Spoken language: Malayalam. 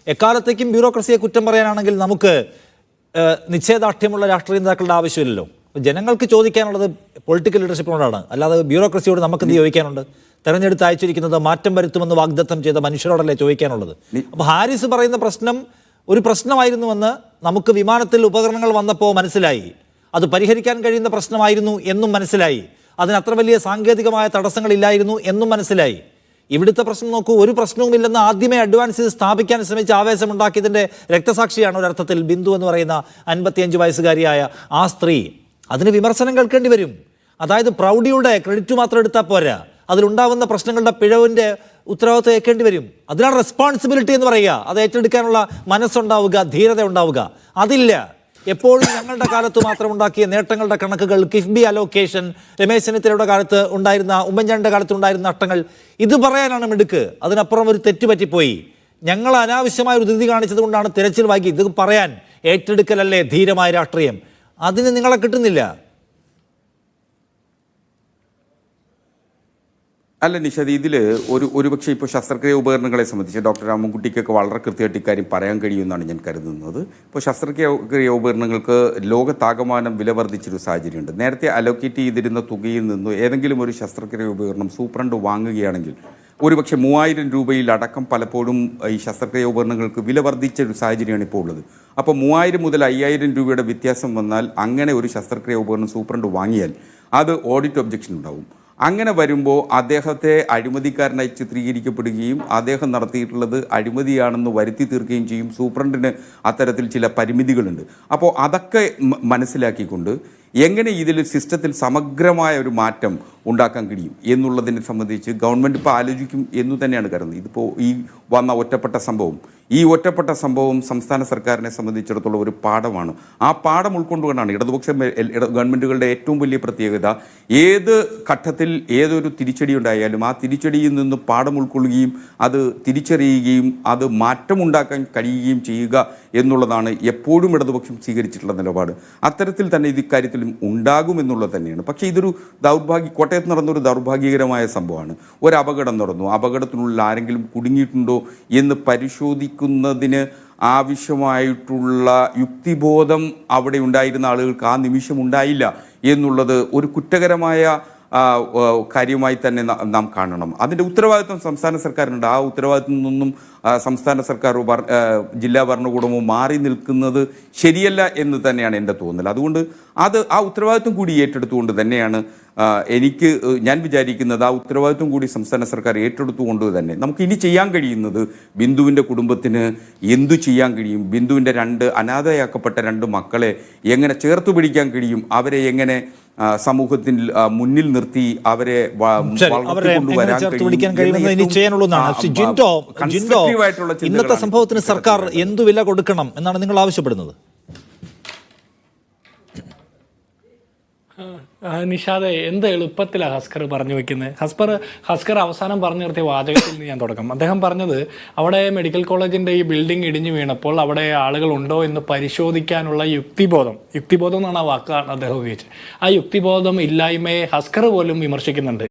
എക്കാലത്തേക്കും ബ്യൂറോക്രസിയെ കുറ്റം പറയാനാണെങ്കിൽ നമുക്ക് നിശ്ചയദാർഢ്യമുള്ള രാഷ്ട്രീയ നേതാക്കളുടെ ആവശ്യമില്ലല്ലോ. ജനങ്ങൾക്ക് ചോദിക്കാനുള്ളത് പൊളിറ്റിക്കൽ ലീഡർഷിപ്പിനോടാണ്, അല്ലാതെ ബ്യൂറോക്രസിയോട് നമുക്ക് എന്ത് ചോദിക്കാനുണ്ട്? തെരഞ്ഞെടുത്ത് അയച്ചിരിക്കുന്നത് മാറ്റം വരുത്തുമെന്ന് വാഗ്ദത്തം ചെയ്ത മനുഷ്യരോടല്ലേ ചോദിക്കാനുള്ളത്. അപ്പോൾ ഹാരിസ് പറയുന്ന പ്രശ്നം ഒരു പ്രശ്നമായിരുന്നുവെന്ന് നമുക്ക് വിമാനത്തിൽ ഉപകരണങ്ങൾ വന്നപ്പോൾ മനസ്സിലായി. അത് പരിഹരിക്കാൻ കഴിയുന്ന പ്രശ്നമായിരുന്നു എന്നും മനസ്സിലായി. അതിന് അത്ര വലിയ സാങ്കേതികമായ തടസ്സങ്ങളില്ലായിരുന്നു എന്നും മനസ്സിലായി. ഇവിടുത്തെ പ്രശ്നം നോക്കൂ, ഒരു പ്രശ്നവുമില്ലെന്ന് ആദ്യമേ അഡ്വാൻസ് ചെയ്ത് സ്ഥാപിക്കാൻ ശ്രമിച്ച ആവേശമുണ്ടാക്കിയതിൻ്റെ രക്തസാക്ഷിയാണ് ഒരർത്ഥത്തിൽ ബിന്ദു എന്ന് പറയുന്ന 55 വയസ്സുകാരിയായ ആ സ്ത്രീ. അതിന് വിമർശനം കേൾക്കേണ്ടി വരും. അതായത് പ്രൗഢിയുടെ ക്രെഡിറ്റ് മാത്രം എടുത്താൽ പോരാ, അതിലുണ്ടാവുന്ന പ്രശ്നങ്ങളുടെ പിഴവിൻ്റെ ഉത്തരവാദിത്വം ഏൽക്കേണ്ടി വരും. അതിനാണ് റെസ്പോൺസിബിലിറ്റി എന്ന് പറയുക. അത് ഏറ്റെടുക്കാനുള്ള മനസ്സുണ്ടാവുക, ധീരത ഉണ്ടാവുക. അതില്ല. എപ്പോഴും ഞങ്ങളുടെ കാലത്ത് മാത്രം ഉണ്ടാക്കിയ നേട്ടങ്ങളുടെ കണക്കുകൾ, കിഫ്ബി അലോക്കേഷൻ, രമേശ് ചെന്നിത്തലയുടെ കാലത്ത് ഉണ്ടായിരുന്ന, ഉമ്മൻചാണ്ടിയുടെ കാലത്ത് ഉണ്ടായിരുന്ന നഷ്ടങ്ങൾ, ഇത് പറയാനാണ് മിടുക്ക്. അതിനപ്പുറം ഒരു തെറ്റുപറ്റിപ്പോയി, ഞങ്ങൾ അനാവശ്യമായ ഒരു ധൃതി കാണിച്ചത് കൊണ്ടാണ് തിരച്ചിൽ വൈകി, ഇത് പറയാൻ ഏറ്റെടുക്കലല്ലേ ധീരമായ രാഷ്ട്രീയം? അതിന് നിങ്ങളെ കിട്ടുന്നില്ല. അല്ല നിഷാദ്, ഇതിൽ ഒരുപക്ഷെ ഇപ്പോൾ ശസ്ത്രക്രിയ ഉപകരണങ്ങളെ സംബന്ധിച്ച് ഡോക്ടർ രാമൻകുട്ടിക്കൊക്കെ വളരെ കൃത്യമായിട്ട് ഇക്കാര്യം പറയാൻ കഴിയുമെന്നാണ് ഞാൻ കരുതുന്നത്. ഇപ്പോൾ ശസ്ത്രക്രിയ ഉപകരണങ്ങൾക്ക് ലോകത്താകമാനം വില വർദ്ധിച്ചൊരു സാഹചര്യമുണ്ട്. നേരത്തെ അലോക്കേറ്റ് ചെയ്തിരുന്ന തുകയിൽ നിന്ന് ഏതെങ്കിലും ഒരു ശസ്ത്രക്രിയ ഉപകരണം സൂപ്രണ്ട് വാങ്ങുകയാണെങ്കിൽ ഒരുപക്ഷെ 3000 രൂപയിലടക്കം പലപ്പോഴും ഈ ശസ്ത്രക്രിയ ഉപകരണങ്ങൾക്ക് വില വർദ്ധിച്ചൊരു സാഹചര്യമാണ് ഇപ്പോൾ ഉള്ളത്. അപ്പോൾ 3000 മുതൽ 5000 രൂപയുടെ വ്യത്യാസം വന്നാൽ അങ്ങനെ ഒരു ശസ്ത്രക്രിയ ഉപകരണം സൂപ്രണ്ട് വാങ്ങിയാൽ അത് ഓഡിറ്റ് ഒബ്ജക്ഷൻ ഉണ്ടാവും. അങ്ങനെ വരുമ്പോൾ അദ്ദേഹത്തെ അഴിമതിക്കാരനായി ചിത്രീകരിക്കപ്പെടുകയും അദ്ദേഹം നടത്തിയിട്ടുള്ളത് അഴിമതിയാണെന്ന് വരുത്തി തീർക്കുകയും ചെയ്യും. സൂപ്രണ്ടിന് അത്തരത്തിൽ ചില പരിമിതികളുണ്ട്. അപ്പോൾ അതൊക്കെ മനസ്സിലാക്കിക്കൊണ്ട് എങ്ങനെ ഇതിൽ സിസ്റ്റത്തിൽ സമഗ്രമായ ഒരു മാറ്റം ഉണ്ടാക്കാൻ കഴിയും എന്നുള്ളതിനെ സംബന്ധിച്ച് ഗവൺമെൻറ് ഇപ്പോൾ ആലോചിക്കും എന്നു തന്നെയാണ് കരുതുന്നത്. ഇതിപ്പോൾ ഈ വന്ന ഈ ഒറ്റപ്പെട്ട സംഭവം സംസ്ഥാന സർക്കാരിനെ സംബന്ധിച്ചിടത്തോളം ഒരു പാഠമാണ്. ആ പാഠം ഉൾക്കൊണ്ടുകൊണ്ടാണ് ഇടതുപക്ഷ ഗവൺമെൻറ്റുകളുടെ ഏറ്റവും വലിയ പ്രത്യേകത, ഏത് ഘട്ടത്തിൽ ഏതൊരു തിരിച്ചടി ഉണ്ടായാലും ആ തിരിച്ചടിയിൽ നിന്ന് പാഠം ഉൾക്കൊള്ളുകയും അത് തിരിച്ചറിയുകയും അത് മാറ്റമുണ്ടാക്കാൻ കഴിയുകയും ചെയ്യുക എന്നുള്ളതാണ് എപ്പോഴും ഇടതുപക്ഷം സ്വീകരിച്ചിട്ടുള്ള നിലപാട്. അത്തരത്തിൽ തന്നെ ഇത് ഇക്കാര്യത്തിലും ഉണ്ടാകുമെന്നുള്ളത് തന്നെയാണ്. പക്ഷേ ഇതൊരു കോട്ടയത്ത് നടന്നൊരു ദൗർഭാഗ്യകരമായ സംഭവമാണ്. ഒരു അപകടം നടന്നു, അപകടത്തിനുള്ളിൽ ആരെങ്കിലും കുടുങ്ങിയിട്ടുണ്ടോ എന്ന് പരിശോധിക്കുന്നതിന് ആവശ്യമായിട്ടുള്ള യുക്തിബോധം അവിടെ ഉണ്ടായിരുന്ന ആളുകൾക്ക് ആ നിമിഷം ഉണ്ടായില്ല എന്നുള്ളത് ഒരു കുറ്റകരമായ കാര്യമായി തന്നെ നാം കാണണം. അതിൻ്റെ ഉത്തരവാദിത്വം സംസ്ഥാന സർക്കാരിനുണ്ട്. ആ ഉത്തരവാദിത്വത്തിൽ നിന്നും സംസ്ഥാന സർക്കാർ ജില്ലാ ഭരണകൂടമോ മാറി നിൽക്കുന്നത് ശരിയല്ല എന്ന് തന്നെയാണ് എൻ്റെ തോന്നൽ. അതുകൊണ്ട് ആ ഉത്തരവാദിത്വം കൂടി ഏറ്റെടുത്തുകൊണ്ട് തന്നെയാണ് ഞാൻ വിചാരിക്കുന്നത്. ആ ഉത്തരവാദിത്വം കൂടി സംസ്ഥാന സർക്കാർ ഏറ്റെടുത്തുകൊണ്ട് തന്നെ നമുക്ക് ഇനി ചെയ്യാൻ കഴിയുന്നത് ബിന്ദുവിൻ്റെ കുടുംബത്തിന് എന്തു ചെയ്യാൻ കഴിയും, ബിന്ദുവിൻ്റെ അനാഥയാക്കപ്പെട്ട 2 മക്കളെ എങ്ങനെ ചേർത്ത് പിടിക്കാൻ കഴിയും, അവരെ എങ്ങനെ സമൂഹത്തിൽ മുന്നിൽ നിർത്തി അവരെ ഇന്നത്തെ സംഭവത്തിന് സർക്കാർ എന്തു വില കൊടുക്കണം എന്നാണ് നിങ്ങൾ ആവശ്യപ്പെടുന്നത്? നിഷാദെ, എന്ത് എളുപ്പത്തിലാണ് ഹസ്കർ പറഞ്ഞു വെക്കുന്നത്. ഹസ്കർ അവസാനം പറഞ്ഞു നിർത്തിയ വാചകത്തിൽ നിന്ന് ഞാൻ തുടക്കം. അദ്ദേഹം പറഞ്ഞത് അവിടെ മെഡിക്കൽ കോളേജിൻ്റെ ഈ ബിൽഡിംഗ് ഇടിഞ്ഞു വീണപ്പോൾ അവിടെ ആളുകൾ ഉണ്ടോ എന്ന് പരിശോധിക്കാനുള്ള യുക്തിബോധം എന്നാണ് ആ വാക്കാണ് അദ്ദേഹം ഉപയോഗിച്ചത്. ആ യുക്തിബോധം ഇല്ലായ്മയെ ഹസ്കർ പോലും വിമർശിക്കുന്നുണ്ട്.